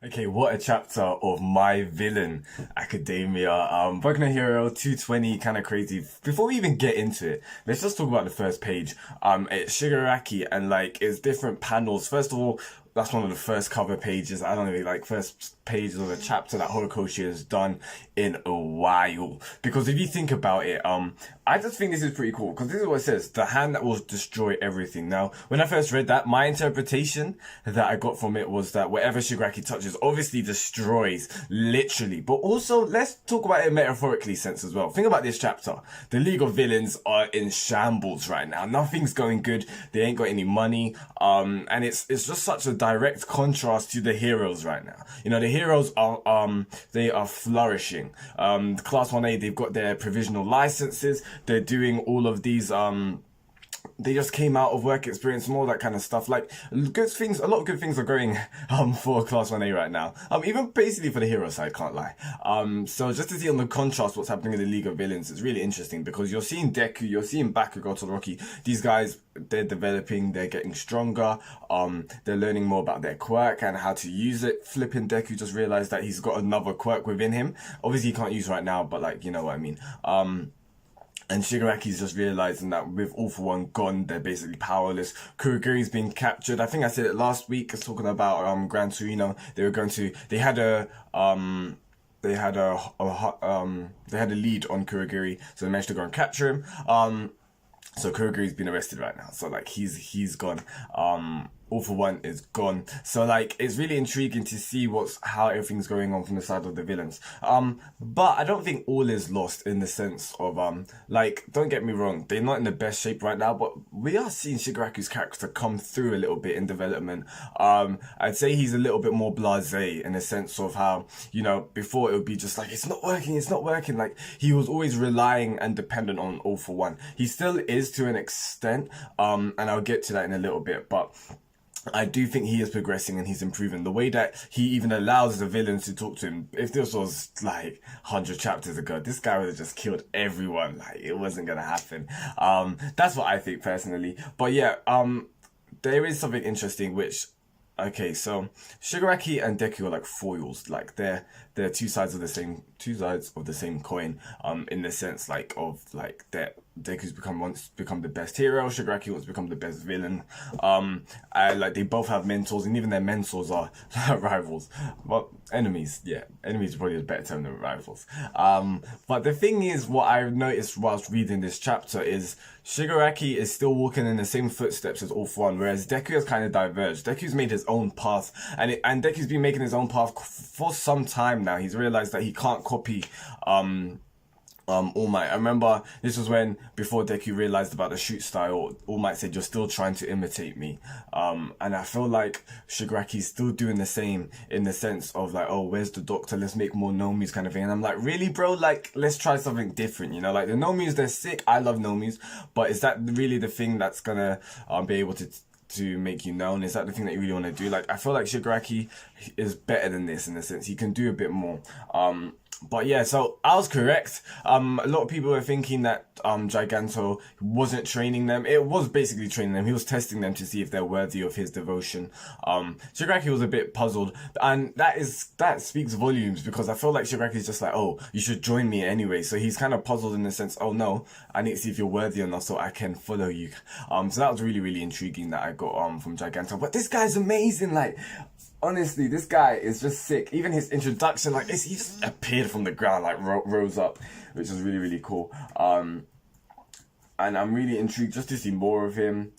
Okay, what a chapter of My Villain Academia. Boku no Hero 220, kind of crazy. Before we even get into it, let's just talk about the first page. It's Shigaraki and like it's different panels. First of all, that's one of the first cover pages. I don't know, like first pages of a chapter that Horikoshi has done in a while. Because if you think about it, I just think this is pretty cool. Because this is what it says: the hand that will destroy everything. Now, when I first read that, my interpretation that I got from it was that whatever Shigaraki touches obviously destroys, literally. But also, let's talk about it metaphorically sense as well. Think about this chapter. The League of Villains are in shambles right now. Nothing's going good. They ain't got any money. And it's just such a direct contrast to the heroes right now. You know, the heroes are they are flourishing. Class 1A, they've got their provisional licenses. They're doing all of these they just came out of work experience and all that kind of stuff. Like good things, a lot of good things are going for Class 1A right now. Even basically for the hero side, can't lie. So just to see on the contrast what's happening in the League of Villains is really interesting because you're seeing Deku, you're seeing Bakugo, Todoroki. These guys, they're developing, they're getting stronger. They're learning more about their quirk and how to use it. Flipping Deku just realized that he's got another quirk within him. Obviously he can't use right now, but like, you know what I mean. And Shigaraki's just realizing that with All For One gone, they're basically powerless. Kurogiri's been captured. I think I said it last week. I was talking about Gran Torino. They were going to. They had a they had a lead on Kurogiri, so they managed to go and capture him. So Kurogiri's been arrested right now. So like he's gone. All For One is gone. So like it's really intriguing to see how everything's going on from the side of the villains. But I don't think all is lost in the sense of like don't get me wrong, they're not in the best shape right now, but we are seeing Shigaraki's character come through a little bit in development. I'd say he's a little bit more blasé in the sense of how, you know, before it would be just like it's not working. Like he was always relying and dependent on All For One. He still is to an extent, and I'll get to that in a little bit, but I do think he is progressing and he's improving. The way that he even allows the villains to talk to him. If this was like 100 chapters ago, this guy would have just killed everyone. Like it wasn't gonna happen. That's what I think personally. But yeah, there is something interesting which. Okay, so Shigaraki and Deku are like foils, like they're two sides of the same coin. In the sense like of like that Deku's wants to become the best hero, Shigaraki wants to become the best villain. And like they both have mentors, and even their mentors are rivals. Well, enemies, yeah, enemies is probably a better term than rivals. But the thing is, what I've noticed whilst reading this chapter is Shigaraki is still walking in the same footsteps as All For One, whereas Deku has kind of diverged. Deku's made his own path, and Deku's been making his own path for some time now. He's realized that he can't copy All Might. I remember this was when, before Deku realized about the shoot style, All Might said, "You're still trying to imitate me." And I feel like Shigaraki's still doing the same in the sense of like, "Oh, where's the doctor? Let's make more Nomus," kind of thing. And I'm like, really, bro? Like, let's try something different, you know? Like the Nomus, they're sick. I love Nomus, but is that really the thing that's gonna be able to make you known? Is that the thing that you really want to do? Like, I feel like Shigaraki is better than this in the sense he can do a bit more. But yeah, so I was correct. A lot of people were thinking that Giganto wasn't training them. It was basically training them. He was testing them to see if they're worthy of his devotion. Shigaraki was a bit puzzled, and that speaks volumes because I feel like Shigaraki is just like, "Oh, you should join me anyway." So he's kind of puzzled in the sense, "Oh no, I need to see if you're worthy enough so I can follow you." So that was really, really intriguing that I got from Giganto. But this guy's amazing, like. Honestly, this guy is just sick. Even his introduction, like, he just appeared from the ground, like, rose up, which is really, really cool. And I'm really intrigued just to see more of him.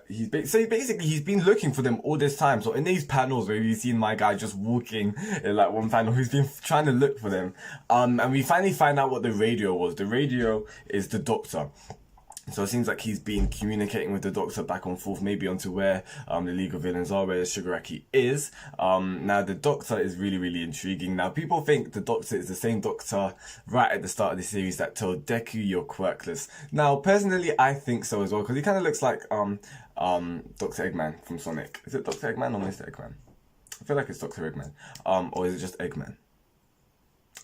He's been looking for them all this time. So in these panels where you've seen my guy just walking in like one panel, who's been trying to look for them. And we finally find out what the radio was. The radio is the doctor. So it seems like he's been communicating with the Doctor back and forth, maybe onto where the League of Villains are, where Shigaraki is. Now the Doctor is really, really intriguing. Now people think the Doctor is the same Doctor right at the start of the series that told Deku you're quirkless. Now personally, I think so as well, because he kind of looks like Dr. Eggman from Sonic. Is it Dr. Eggman or Mr. Eggman? I feel like it's Dr. Eggman. Or is it just Eggman?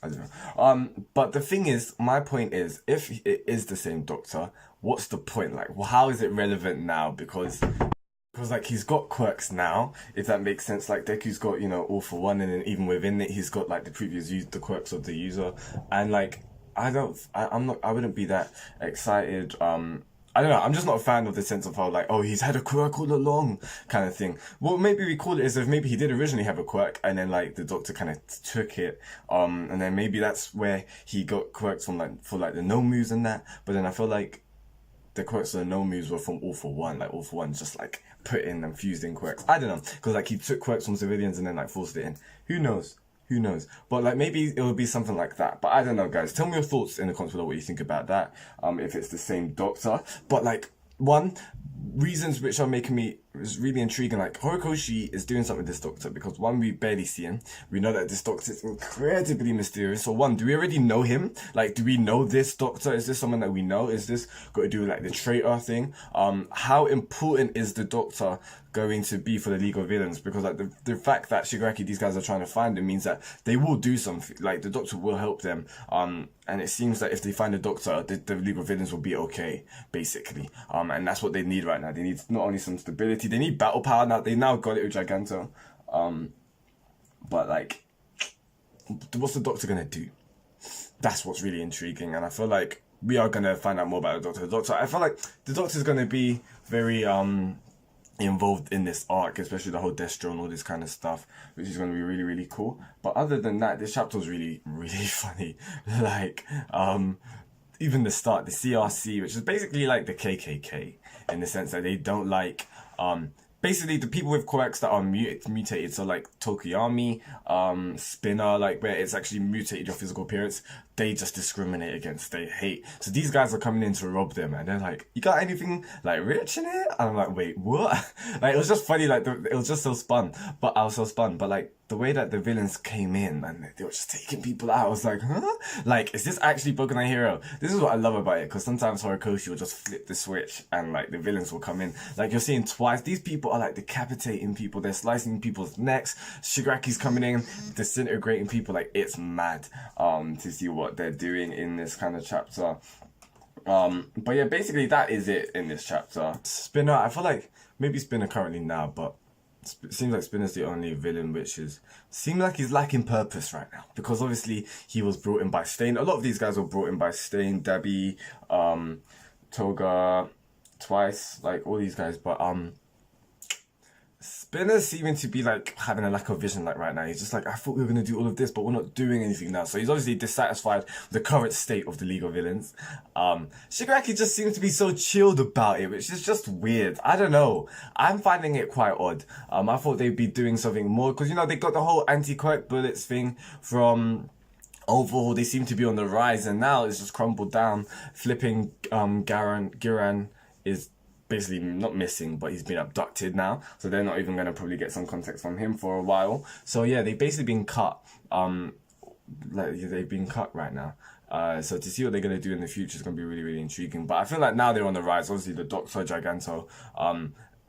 I don't know. But the thing is, my point is, if it is the same Doctor, what's the point? Like, well, how is it relevant now? Because Because like he's got quirks now, if that makes sense. Like Deku's got, you know, all for one, and then even within it, he's got like the quirks of the user, and like I wouldn't be that excited. I don't know. I'm just not a fan of the sense of how like, oh, he's had a quirk all along, kind of thing. What maybe we call it is if maybe he did originally have a quirk, and then like the Doctor kind of took it, and then maybe that's where he got quirks from, like for like the no moves and that. But then I feel like the quirks of the no moves were from All for One. Like All for One just like put in and fused in quirks. I don't know, because like he took quirks from civilians and then like forced it in. Who knows? Who knows? But like maybe it will be something like that. But I don't know, guys. Tell me your thoughts in the comments below what you think about that. If it's the same Doctor. But like reasons which are making me is really intriguing. Like Horikoshi is doing something with this Doctor because one, we barely see him. We know that this Doctor is incredibly mysterious. So one, do we already know him? Like, do we know this Doctor? Is this someone that we know? Is this got to do with like the traitor thing? How important is the Doctor going to be for the League of Villains? Because like the fact that Shigaraki, these guys are trying to find him means that they will do something. Like the Doctor will help them. And it seems that if they find the Doctor, the League of Villains will be okay, basically. And that's what they need right now. They need not only some stability, they need battle power now. They now got it with Giganto. But like, what's the Doctor gonna do? That's what's really intriguing. And I feel like we are gonna find out more about the Doctor. I feel like the Doctor's gonna be very involved in this arc, especially the whole Destro and all this kind of stuff, which is going to be really, really cool. But other than that, this chapter was really, really funny. Like, even the start, the CRC, which is basically like the KKK, in the sense that they don't like, basically the people with quirks that are mutated, so like Tokuyami, Spinner, like where it's actually mutated your physical appearance, they just discriminate against, they hate. So these guys are coming in to rob them, and they're like, you got anything like rich in it? And I'm like, wait, what? Like, it was just funny, like it was just so spun, but I was so spun, but like the way that the villains came in and they were just taking people out, I was like, huh? Like, is this actually Pokemon Hero? This is what I love about it, because sometimes Horikoshi will just flip the switch and like the villains will come in. Like, you're seeing twice, these people are like decapitating people, they're slicing people's necks, Shigaraki's coming in, disintegrating people. Like, it's mad to see what they're doing in this kind of chapter. But yeah, basically that is it in this chapter. Spinner, I feel like maybe Spinner currently now, but it seems like Spinner's the only villain which seems like he's lacking purpose right now, because obviously he was brought in by Stain. A lot of these guys were brought in by Stain, Dabi, Toga, twice, like all these guys, but Spinner's seeming to be like having a lack of vision like right now. He's just like, I thought we were going to do all of this, but we're not doing anything now. So he's obviously dissatisfied with the current state of the League of Villains. Shigaraki just seems to be so chilled about it, which is just weird. I don't know. I'm finding it quite odd. I thought they'd be doing something more, because, you know, they got the whole anti-quirk bullets thing from overhaul. They seem to be on the rise, and now it's just crumbled down. Flipping Giran is basically not missing, but he's been abducted now, so they're not even going to probably get some context from him for a while. So yeah, they've basically been cut. Like, they've been cut right now. So to see what they're going to do in the future is going to be really, really intriguing. But I feel like now they're on the rise. Obviously the Doctor, Giganto,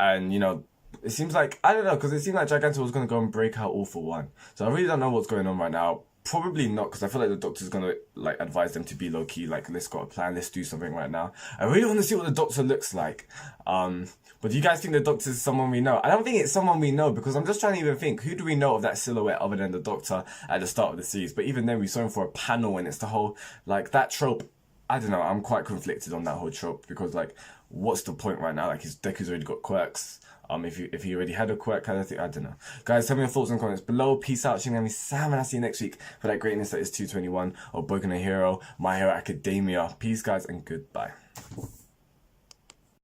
and you know, it seems like, I don't know, because it seemed like Giganto was going to go and break out All for One. So I really don't know what's going on right now. Probably not, because I feel like the Doctor's gonna like advise them to be low key. Like, let's got a plan, let's do something right now. I really want to see what the Doctor looks like. But do you guys think the Doctor is someone we know? I don't think it's someone we know, because I'm just trying to even think, who do we know of that silhouette other than the Doctor at the start of the series? But even then, we saw him for a panel, and it's the whole like that trope. I don't know. I'm quite conflicted on that whole trope, because like, what's the point right now? Like, his Deku's already got quirks. If he already had a quirk kind of thing, I don't know. Guys, tell me your thoughts and comments below. Peace out, Shinigami Sam, and I'll see you next week for that greatness that is 221 or Boku no Hero, My Hero Academia. Peace, guys, and goodbye.